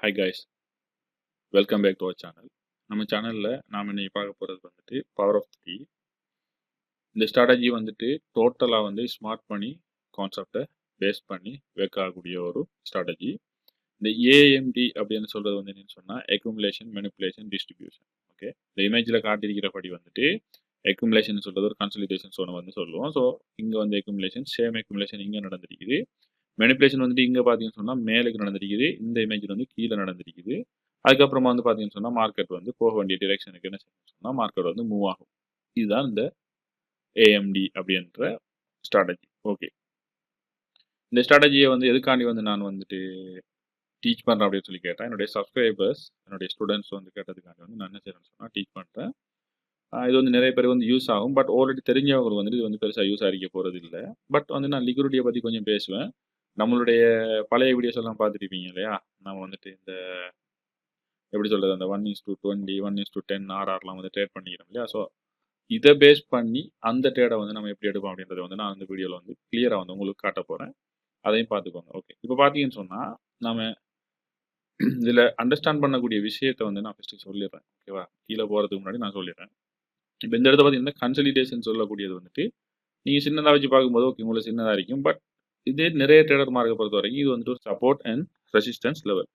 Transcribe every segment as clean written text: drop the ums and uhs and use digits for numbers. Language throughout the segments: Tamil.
Hi guys, welcome back to our channel. நம்ம சேனல்ல நாம இன்னைக்கு பார்க்க போறது வந்துட்டு பவர் ஆஃப் த்ரீ. இந்த ஸ்ட்ராட்டஜி வந்துட்டு டோட்டலா வந்து ஸ்மார்ட் மணி கான்செப்டை பேஸ் பண்ணி ஒர்க் ஆகக்கூடிய ஒரு ஸ்ட்ராட்டஜி. இந்த ஏஎம்டி அப்படின்னு சொல்றது வந்து என்னன்னு சொன்னா அக்குமுலேஷன், மெனிப்புலேஷன், டிஸ்ட்ரிபியூஷன். ஓகே, இந்த இமேஜ்ல காட்டியிருக்கிறபடி வந்துட்டு அக்குமுலேஷன் சொல்றது ஒரு கன்சல்டேஷன் சோனை வந்து சொல்லுவோம். ஸோ இங்க வந்து அக்குமுலேஷன், சேம் அக்குமுலேஷன் இங்க நடந்திருக்குது. மெனிப்புலேஷன் வந்துட்டு இங்க பாத்தீங்கன்னு சொன்னா மேலுக்கு நடந்திருக்குது, இந்த இமேஜ்ல வந்து கீழே நடந்திருக்குது. அதுக்கப்புறமா வந்து பார்த்தீங்கன்னு சொன்னால் மார்க்கெட் வந்து போக வேண்டிய டிரெக்ஷனுக்கு என்ன செய்யணும்னு சொன்னால் மார்க்கெட் வந்து மூவ் ஆகும். இதுதான் இந்த ஏஎம்டி அப்படின்ற ஸ்ட்ராட்டஜி. ஓகே, இந்த ஸ்ட்ராட்டஜியை வந்து எதுக்காண்டி வந்து நான் வந்துட்டு டீச் பண்ணுறேன் அப்படின்னு சொல்லி கேட்டேன். என்னுடைய சப்ஸ்கிரைபர்ஸ், என்னுடைய ஸ்டூடெண்ட்ஸ் வந்து கேட்டதுக்காண்டி வந்து நான் என்ன செய்யறேன்னு சொன்னால் டீச் பண்ணுறேன். இது வந்து நிறைய பேர் வந்து யூஸ் ஆகும். பட் ஆல்ரெடி தெரிஞ்சவங்க வந்து இது வந்து பெருசாக யூஸ் ஆகிக்க போகிறது இல்லை. பட் வந்து நான் லிக்விடிட்டியை பற்றி கொஞ்சம் பேசுவேன். நம்மளுடைய பழைய வீடியோஸ் எல்லாம் பார்த்துருப்பீங்க இல்லையா? நம்ம வந்துட்டு இந்த எப்படி சொல்றது, அந்த 1:20, 1:10 ஆர்ஆர்லாம் வந்து ட்ரேட் பண்ணிக்கிறோம் இல்லையா? ஸோ இதை பேஸ் பண்ணி அந்த ட்ரேடை வந்து நம்ம எப்படி எடுப்போம் அப்படின்றத வந்து நான் அந்த வீடியோவில் வந்து கிளியராக வந்து உங்களுக்கு காட்ட போகிறேன். அதையும் பார்த்துக்கோங்க. ஓகே, இப்போ பார்த்தீங்கன்னு சொன்னால் நம்ம இதில் அண்டர்ஸ்டாண்ட் பண்ணக்கூடிய விஷயத்தை வந்து நான் ஃபஸ்ட்டு சொல்லிடுறேன். ஓகேவா? கீழே போகிறதுக்கு முன்னாடி நான் சொல்லிடுறேன். இப்போ இந்த இடத்த பார்த்தீங்கன்னா கன்சலிடேஷன் சொல்லக்கூடியது வந்துட்டு நீங்கள் சின்னதாக வச்சு பார்க்கும்போது ஓகே உங்களுக்கு சின்னதாக இருக்கும். பட் இதே நிறைய ட்ரேடர் மார்க்கை பொறுத்த வரைக்கும் இது வந்துட்டு ஒரு சப்போர்ட் அண்ட் ரெசிஸ்டன்ஸ் லெவல்.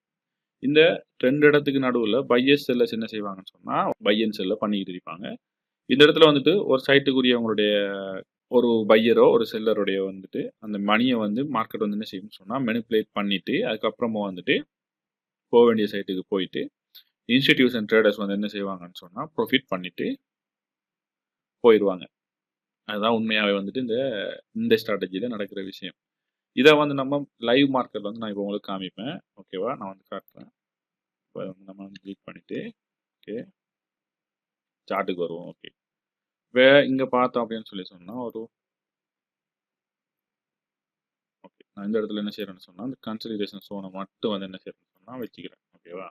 இந்த ரெண்டு இடத்துக்கு நடுவில் பையர்ஸ் செல்லர்ஸ் என்ன செய்வாங்கன்னு சொன்னால் பை அண்ட் செல்ல பண்ணிக்கிட்டு இருப்பாங்க. இந்த இடத்துல வந்துட்டு ஒரு சைட்டுக்குரியவங்களுடைய ஒரு பையரோ ஒரு செல்லருடைய வந்துட்டு அந்த மணியை வந்து மார்க்கெட் வந்து என்ன செய்யணும்னு சொன்னால் மெனிப்புலேட் பண்ணிட்டு அதுக்கப்புறமா வந்துட்டு போக வேண்டிய சைட்டுக்கு போயிட்டு இன்ஸ்டிடியூஷன் ட்ரேடர்ஸ் வந்து என்ன செய்வாங்கன்னு சொன்னால் ப்ராஃபிட் பண்ணிட்டு போயிடுவாங்க. அதுதான் உண்மையாகவே வந்துட்டு இந்த ஸ்ட்ராட்டஜியில் நடக்கிற விஷயம். இதை வந்து நம்ம லைவ் மார்க்கெட் வந்து நான் இப்போ உங்களுக்கு காமிப்பேன். ஓகேவா? நான் வந்து காட்டுறேன். இப்போ வந்து நம்ம வந்து கிளிக் பண்ணிட்டு ஓகே சார்ட்டுக்கு வருவோம். ஓகே, இங்கே பார்த்தோம் அப்படின்னு சொல்லி சொன்னால் ஒரு ஓகே நான் இந்த இடத்துல என்ன செய்யறேன்னு சொன்னால் அந்த கன்சலிடேஷன் சோனை மட்டும் வந்து என்ன செய்யறேன்னு சொன்னால் வச்சுக்கிறேன். ஓகேவா?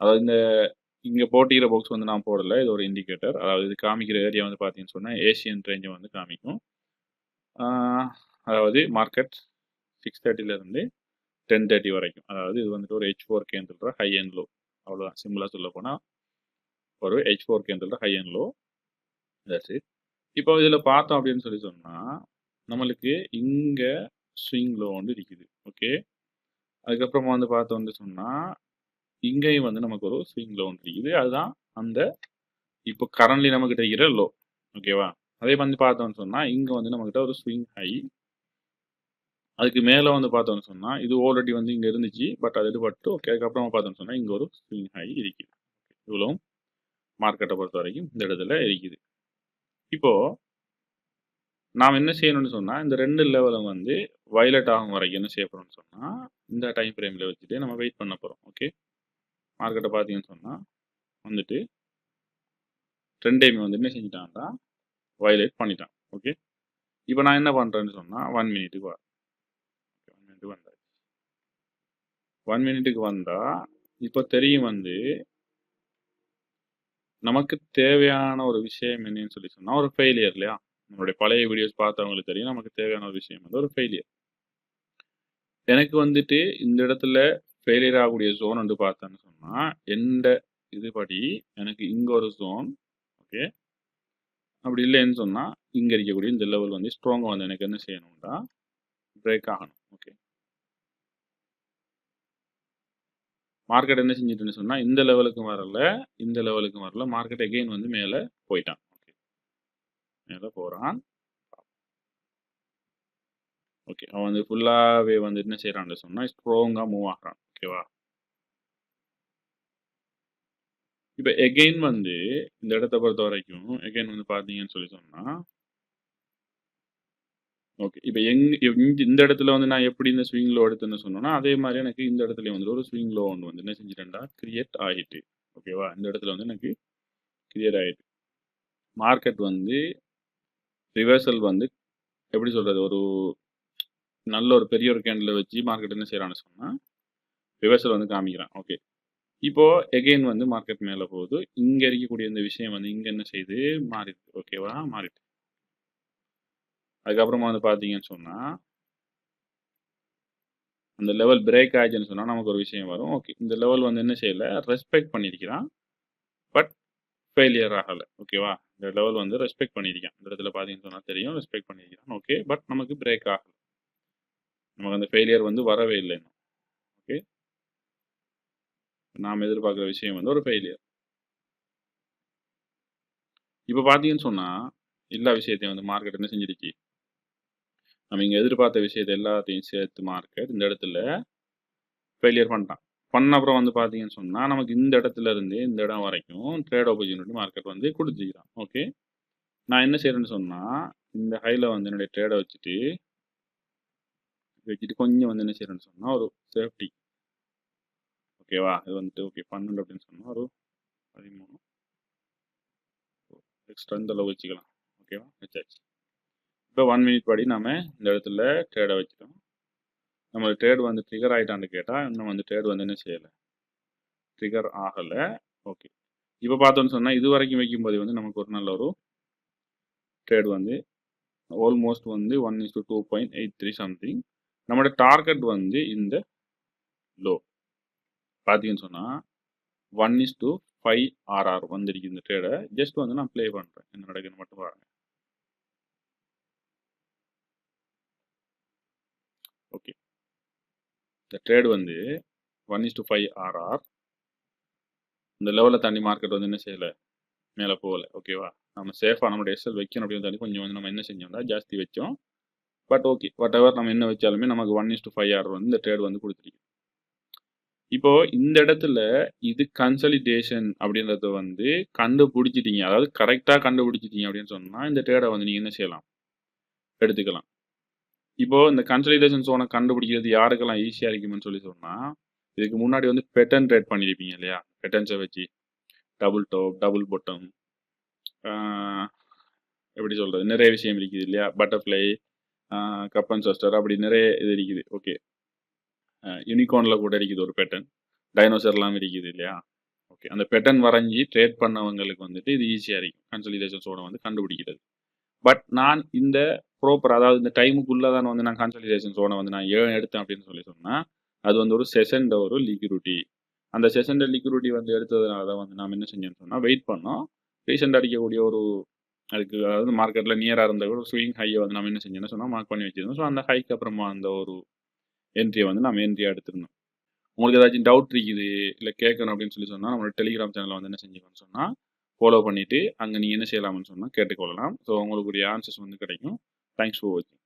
அதாவது இந்த இங்கே போட்டிக்கிற பாக்ஸ் வந்து நான் போடலை. இது ஒரு இண்டிகேட்டர். அதாவது இது காமிக்கிற ஏரியா வந்து பார்த்தீங்கன்னு சொன்னால் ஏஷியன் ரேஞ்சை வந்து காமிக்கும். அதாவது மார்க்கெட் 6:30 10:30 வரைக்கும். அதாவது இது வந்துட்டு ஒரு H4 கேந்திர ஹை அண்ட் லோ. அவ்வளோதான், சிம்பிளாக சொல்ல போனால் ஒரு H4 கேந்திர high and low. That's it. இப்போ இதில் பார்த்தோம் அப்படின்னு சொல்லி சொன்னால் நம்மளுக்கு இங்கே ஸ்விங் லோ வந்து இருக்குது. ஓகே, அதுக்கப்புறமா வந்து பார்த்தோம் வந்து சொன்னால் இங்கேயும் வந்து நமக்கு ஒரு ஸ்விங் லோ வந்து இருக்குது. அதுதான் அந்த இப்போ கரண்ட்லி நம்மக்கிட்ட இருக்கிற லோ. ஓகேவா? அதே வந்து பார்த்தோம்னு சொன்னால் இங்கே வந்து நம்மக்கிட்ட ஒரு ஸ்விங் ஹை. அதுக்கு மேலே வந்து பார்த்தோம்னு சொன்னால் இது ஆல்ரெடி வந்து இங்கே இருந்துச்சு. பட் அது எடுபட்டு ஓகே அதுக்கப்புறமா பார்த்தோம்னு சொன்னால் இங்கே ஒரு ஸ்விங் ஹை இருக்குது. இவ்வளோ மார்க்கெட்டை பொறுத்த வரைக்கும் இந்த இடத்துல இருக்குது. இப்போது நாம் என்ன செய்யணும்னு சொன்னால் இந்த ரெண்டு லெவலும் வந்து வயலட் ஆகும் வரைக்கும் என்ன செய்ய போகிறோம்னு சொன்னால் இந்த டைம் ஃப்ரேமில் வச்சுட்டு நம்ம வெயிட் பண்ண போகிறோம். ஓகே, மார்க்கெட்டை பார்த்தீங்கன்னு சொன்னால் வந்துட்டு ட்ரெண்டையுமே வந்து என்ன செஞ்சுட்டான்டா வயலேட் பண்ணிட்டான். ஓகே, இப்போ நான் என்ன பண்ணுறேன்னு சொன்னால் 1 மினிட்டுக்கு வா 1 மினிட்டுக்கு வந்தாச்சு. 1 மினிட்டுக்கு வந்தால் இப்போ தெரியும் வந்து நமக்கு தேவையான ஒரு விஷயம் என்னன்னு சொல்லி சொன்னால் ஒரு ஃபெயிலியர் இல்லையா? நம்மளுடைய பழைய வீடியோஸ் பார்த்தவங்களுக்கு தெரியும் நமக்கு தேவையான ஒரு விஷயம் வந்து ஒரு ஃபெயிலியர். எனக்கு வந்துட்டு இந்த இடத்துல ஃபெயிலியர் ஆகக்கூடிய ஜோன் வந்து பார்த்தேன்னு சொன்னால் எந்த இதுபடி எனக்கு இங்கே ஒரு ஜோன். ஓகே, அப்படி இல்லைன்னு சொன்னால் இங்கே இருக்கக்கூடிய இந்த லெவல் வந்து ஸ்ட்ராங்காக வந்து எனக்கு என்ன செய்யணும்டா பிரேக் ஆகணும். ஓகே, மார்க்கெட் என்ன செஞ்சுட்டுன்னு சொன்னால் இந்த லெவலுக்கும் வரல, இந்த லெவலுக்கும் வரல. மார்க்கெட் எகெயின் வந்து மேலே போயிட்டான். ஓகே, மேலே போகிறான். ஓகே, அவன் வந்து ஃபுல்லாகவே வந்து என்ன செய்கிறான்னு சொன்னால் ஸ்ட்ராங்காக மூவ் ஆகிறான். ஓகேவா? இப்போ எகெயின் வந்து இந்த இடத்த பொறுத்த வரைக்கும் எகெயின் வந்து பார்த்தீங்கன்னு சொல்லி சொன்னால் ஓகே, இப்போ இந்த இடத்துல வந்து நான் எப்படி இந்த ஸ்விங் லோ எடுத்துன்னு சொன்னோன்னா அதே மாதிரி எனக்கு இந்த இடத்துல வந்து ஒரு ஸ்விங் லோ ஒன்று வந்து என்ன செஞ்சுட்டேன்டா கிரியேட் ஆகிட்டு. ஓகேவா? இந்த இடத்துல வந்து எனக்கு கிரியேட் ஆகிட்டு மார்க்கெட் வந்து ரிவர்சல் வந்து எப்படி சொல்கிறது ஒரு நல்ல ஒரு பெரிய ஒரு கேண்டில் வச்சு மார்க்கெட் என்ன செய்கிறான்னு சொன்னால் ரிவர்சல் வந்து காமிக்கிறான். ஓகே, இப்போ எகெயின் வந்து மார்க்கெட் மேலே போகுது. இங்கே இருக்கக்கூடிய இந்த விஷயம் வந்து இங்கே என்ன செய்யுது மாறிடுது. ஓகேவா? மாறிடுது. அதுக்கப்புறமா வந்து பார்த்தீங்கன்னு சொன்னால் அந்த லெவல் பிரேக் ஆச்சுன்னு சொன்னால் நமக்கு ஒரு விஷயம் வரும். ஓகே, இந்த லெவல் வந்து என்ன செய்யலை, ரெஸ்பெக்ட் பண்ணியிருக்கிறான், பட் ஃபெயிலியர் ஆகலை. ஓகேவா, இந்த லெவல் வந்து ரெஸ்பெக்ட் பண்ணியிருக்கான். இந்த இடத்துல பார்த்தீங்கன்னு சொன்னால் தெரியும், ரெஸ்பெக்ட் பண்ணியிருக்கான். ஓகே, பட் நமக்கு பிரேக் ஆகலை, நமக்கு அந்த ஃபெயிலியர் வந்து வரவே இல்லை இன்னும். ஓகே, நாம் எதிர்பார்க்குற விஷயம் வந்து ஒரு ஃபெயிலியர். இப்போ பார்த்தீங்கன்னு சொன்னால் எல்லா விஷயத்தையும் வந்து மார்க்கெட் என்ன செஞ்சிருச்சு, நம்ம இங்கே எதிர்பார்த்த விஷயத்தை எல்லாத்தையும் சேர்த்து மார்க்கெட் இந்த இடத்துல ஃபெயிலியர் பண்ணிட்டான். பண்ண அப்புறம் வந்து பார்த்தீங்கன்னு சொன்னால் நமக்கு இந்த இடத்துல இருந்து இந்த இடம் வரைக்கும் ட்ரேட் ஆப்பர்ச்சுனிட்டி மார்க்கெட் வந்து கொடுத்துருக்கிறான். ஓகே, நான் என்ன செய்கிறேன்னு சொன்னால் இந்த ஹையில் வந்து என்னுடைய ட்ரேடை வச்சுட்டு கொஞ்சம் வந்து என்ன செய்கிறேன்னு சொன்னால் ஒரு சேஃப்டி. ஓகேவா, இது வந்துட்டு ஓகே 12 அப்படின்னு சொன்னால் ஒரு 13 எக்ஸ்ட்ரா இந்த அளவு வச்சுக்கலாம். ஓகேவா, வச்சாச்சு. இப்போ 1 மினிட் படி நம்ம இந்த இடத்துல ட்ரேடை வச்சுட்டோம். நம்ம ட்ரேட் வந்து ட்ரிகர் ஆகிட்டான்னு கேட்டால் இன்னும் வந்து ட்ரேட் வந்து என்ன செய்யலை, ட்ரிகர் ஆகலை. ஓகே, இப்போ பார்த்தோன்னு சொன்னால் இது வரைக்கும் வைக்கும்போது வந்து நமக்கு ஒரு நல்ல ஒரு ட்ரேட் வந்து ஆல்மோஸ்ட் வந்து 1:2.83 சம்திங். நம்மளோட டார்கெட் வந்து இந்த லோ பார்த்தீங்கன்னு சொன்னால் 1:5 RR வந்துருக்கு இந்த ட்ரேடை. ஜஸ்ட் வந்து நான் ப்ளே பண்ணுறேன், என்ன நடக்குதுன்னு மட்டும் பாருங்கள். ஓகே, இந்த ட்ரேட் வந்து 1:5 RR இந்த லெவலில் தாண்டி மார்க்கெட் வந்து என்ன செய்யலை, மேலே போகலை. ஓகேவா, நம்ம சேஃபாக நம்மளோட எஸ்எல் வைக்கணும் அப்படின்னு தாண்டி கொஞ்சம் வந்து நம்ம என்ன செஞ்சோம்னா ஜாஸ்தி வச்சோம். பட் ஓகே, வாட் எவர் நம்ம என்ன வச்சாலுமே நமக்கு 1:5 RR வந்து இந்த ட்ரேட் வந்து கொடுத்துருக்கு. இப்போ இந்த இடத்துல இது கன்சலிடேஷன் அப்படின்றத வந்து கண்டுபிடிச்சிட்டீங்க, அதாவது கரெக்டாக கண்டுபிடிச்சிட்டீங்க அப்படின்னு சொன்னால் இந்த ட்ரேடை வந்து நீங்கள் என்ன செய்யலாம், எடுத்துக்கலாம். இப்போ இந்த கன்சலிடேஷன் சோனை கண்டுபிடிக்கிறது யாருக்கெல்லாம் ஈஸியாக இருக்குமென்னு சொல்லி சொன்னால், இதுக்கு முன்னாடி வந்து பெட்டன் ட்ரேட் பண்ணியிருப்பீங்க இல்லையா, பெட்டன்ஸை வச்சு டபுள் டாப் டபுள் பொட்டம், எப்படி சொல்கிறது, நிறைய விஷயம் இருக்குது இல்லையா, பட்டர்ஃப்ளை, கப் அண்ட் சஸ்டர், அப்படி நிறைய இது இருக்குது. ஓகே, யூனிகார்னில் கூட இருக்குது ஒரு பேட்டர்ன், டைனோசர்லாம் இருக்குது இல்லையா. ஓகே, அந்த பேட்டர்ன் வரைஞ்சி ட்ரேட் பண்ணவங்களுக்கு வந்துட்டு இது ஈஸியாக இருக்கும் கன்சலிடேஷன் சோனை வந்து கண்டுபிடிக்கிறது. பட் நான் இந்த ப்ராப்பர், அதாவது இந்த டைமுக்குள்ளே தான் வந்து நான் கன்சலிடேஷன் சோனை வந்து நான் ஏன் எடுத்தேன் அப்படின்னு சொல்லி சொன்னால், அது வந்து ஒரு செஷன்ட ஒரு லிக்விடிட்டி. அந்த செஷன்ட லிக்விடிட்டி வந்து எடுத்ததுனால தான் வந்து நாம் என்ன செஞ்சோம்னு சொன்னால் வெயிட் பண்ணோம். ரீசெண்டாக அடிக்கக்கூடிய ஒரு அதுக்கு, அதாவது மார்க்கெட்டில் நியராக இருந்த ஒரு ஸ்விங் ஹையை வந்து நம்ம என்ன செஞ்சோம்னு சொன்னால் மார்க் பண்ணி வச்சுருந்தோம். ஸோ அந்த ஹைக்கு அப்புறமா அந்த ஒரு என்ட்ரியை வந்து நம்ம என்ட்ரியாக எடுத்துருந்தோம். உங்களுக்கு ஏதாச்சும் டவுட் இருக்குது இல்லை கேட்கணும் அப்படின்னு சொல்லி சொன்னால் நம்மளோட டெலிகிராம் சேனலில் வந்து என்ன செஞ்சுக்கணும்னு சொன்னால் ஃபாலோ பண்ணிவிட்டு அங்கே நீங்கள் என்ன செய்யலாம்னு சொன்னால் கேட்டுக்கொள்ளலாம். ஸோ உங்களுக்குரிய ஆன்சர்ஸ் வந்து கிடைக்கும். தேங்க்ஸ் ஃபார் வாட்சிங்.